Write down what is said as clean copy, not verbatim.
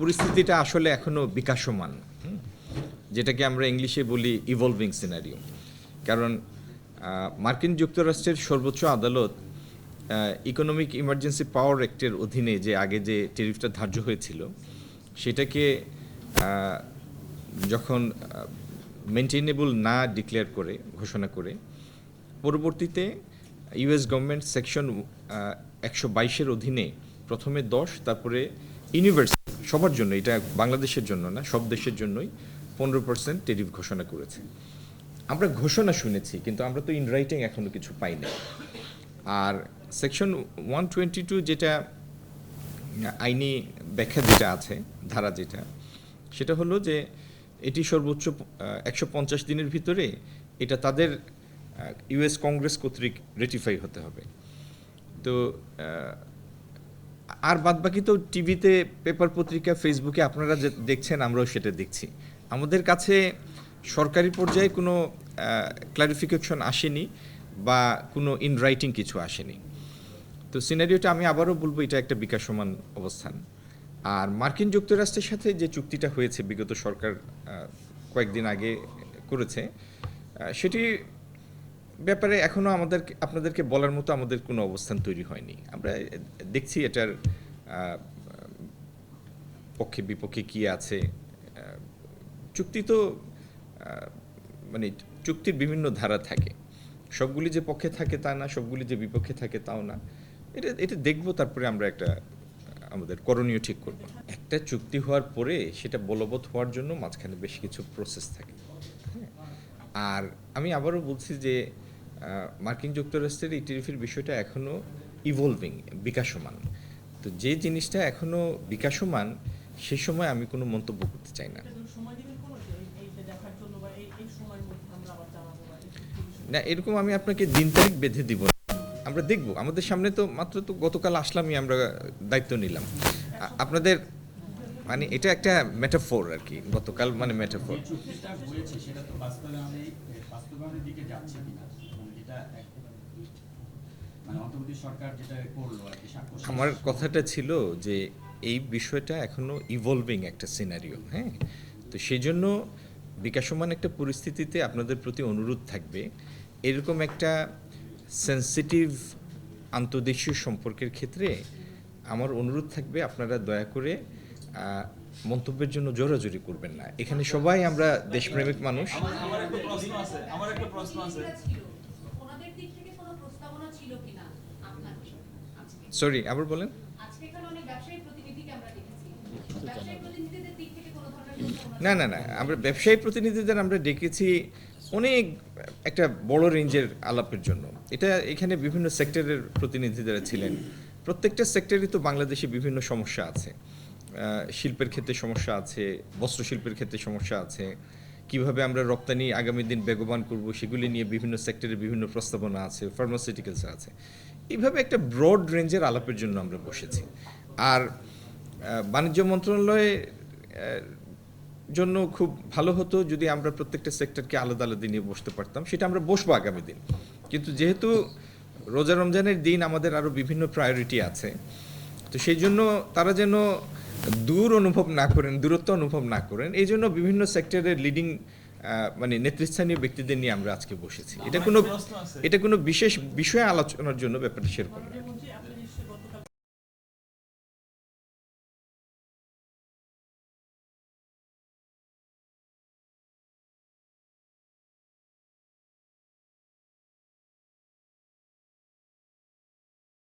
পরিস্থিতিটা আসলে এখনো বিকাশমান, যেটাকে আমরা ইংলিশে বলি ইভলভিং সিনারিও। কারণ মার্কিন যুক্তরাষ্ট্রের সর্বোচ্চ আদালত ইকোনমিক ইমার্জেন্সি পাওয়ার অ্যাক্টের অধীনে যে আগে যে ট্যারিফটা ধার্য হয়েছিল সেটাকে যখন মেনটেনেবল না ডিক্লেয়ার করে ঘোষণা করে পরবর্তীতে ইউএস গভর্নমেন্ট সেকশন 122-এর অধীনে প্রথমে 10, তারপরে ইউনিভার্সাল সবার জন্য, এটা বাংলাদেশের জন্য না, সব দেশের জন্যই 15% ট্যারিফ ঘোষণা করেছে। আমরা ঘোষণা শুনেছি, কিন্তু আমরা তো ইন রাইটিং এখনো কিছু পাইনি। আর সেকশন 122 যেটা আইনি ব্যাখ্যা যেটা আছে, ধারা যেটা, সেটা হলো যে এটি সর্বোচ্চ 150 দিনের ভিতরে এটা তাদের ইউএস কংগ্রেস কর্তৃক রেটিফাই হতে হবে। তো আর বাদবাকি তো টিভিতে, পেপার, পত্রিকা, ফেসবুকে আপনারা যে দেখছেন আমরাও সেটা দেখছি। আমাদের কাছে সরকারি পর্যায়ে কোনো ক্লারিফিকেশন আসেনি বা কোনো ইন রাইটিং কিছু আসেনি। তো সিনারিওটা আমি আবারও বলবো, এটা একটা বিকাশমান অবস্থান। আর মার্কিন যুক্তরাষ্ট্রের সাথে যে চুক্তিটা হয়েছে বিগত সরকার কয়েকদিন আগে করেছে, সেটি ব্যাপারে এখনও আপনাদেরকে বলার মতো আমাদের কোনো অবস্থান তৈরি হয়নি। আমরা দেখছি এটার পক্ষে বিপক্ষে কী আছে। চুক্তি তো মানে চুক্তির বিভিন্ন ধারা থাকে, সবগুলি যে পক্ষে থাকে তা না, সবগুলি যে বিপক্ষে থাকে তাও না। এটা দেখবো, তারপরে আমরা একটা আমাদের করণীয় ঠিক করব। একটা চুক্তি হওয়ার পরে সেটা বলবৎ হওয়ার জন্য মাঝখানে বেশ কিছু প্রসেস থাকে। আর আমি আবারও বলছি যে মার্কিন যুক্তরাষ্ট্রের এই ট্যারিফের বিষয়টা এখনও ইভলভিং, বিকাশমান। তো যে জিনিসটা এখনও বিকাশমান, সেই সময় আমি কোনো মন্তব্য করতে চাই না। না, এরকম আমি আপনাকে দিন তারিখ বেঁধে দিব না। আমরা দেখব, আমাদের সামনে তো মাত্র তো গতকাল আসলামই, আমরা দায়িত্ব নিলাম। আপনাদের মানে এটা একটা মেটাফোর আর কি, গতকাল মানে মেটাফোর। আমার কথাটা ছিল যে এই বিষয়টা এখনো ইভলভিং একটা সিনারিও, হ্যাঁ। তো সেই জন্য বিকাশমান একটা পরিস্থিতিতে আপনাদের প্রতি অনুরোধ থাকবে, এরকম একটা সেন্সিটিভ আন্তর্দেশীয় সম্পর্কের ক্ষেত্রে আমার অনুরোধ থাকবে, আপনারা দয়া করে মন্তব্যের জন্য জোরাজুরি করবেন না। এখানে সবাই আমরা দেশপ্রেমিক মানুষ। সরি, আবার বলেন। না না না, আমরা ব্যবসায়ী প্রতিনিধিদের আমরা ডেকেছি অনেক একটা বড় রেঞ্জের আলাপের জন্য। এটা এখানে বিভিন্ন সেক্টরের প্রতিনিধিরা ছিলেন। প্রত্যেকটা সেক্টরই তো বাংলাদেশে বিভিন্ন সমস্যা আছে। শিল্পের ক্ষেত্রে সমস্যা আছে, বস্ত্রশিল্পের ক্ষেত্রে সমস্যা আছে, কিভাবে আমরা রপ্তানি আগামী দিন বেগবান করব সেগুলি নিয়ে বিভিন্ন সেক্টরের বিভিন্ন প্রস্তাবনা আছে, ফার্মাসিউটিক্যালস আছে। এইভাবে একটা ব্রড রেঞ্জের আলাপের জন্য আমরা বসেছি। আর বাণিজ্য মন্ত্রণালয়ে জন্য খুব ভালো হতো যদি আমরা প্রত্যেকটা সেক্টরকে আলাদা আলাদা নিয়ে বসতে পারতাম। সেটা আমরা বসবো আগামী দিন, কিন্তু যেহেতু রোজা রমজানের দিন আমাদের আরও বিভিন্ন প্রায়োরিটি আছে, তো সেই জন্য তারা যেন দূরত্ব অনুভব না করেন, এই জন্য বিভিন্ন সেক্টরের লিডিং মানে নেতৃস্থানীয় ব্যক্তিদের নিয়ে আমরা আজকে বসেছি। এটা কোনো বিশেষ বিষয়ে আলোচনার জন্য ব্যাপারটা সেরকম না।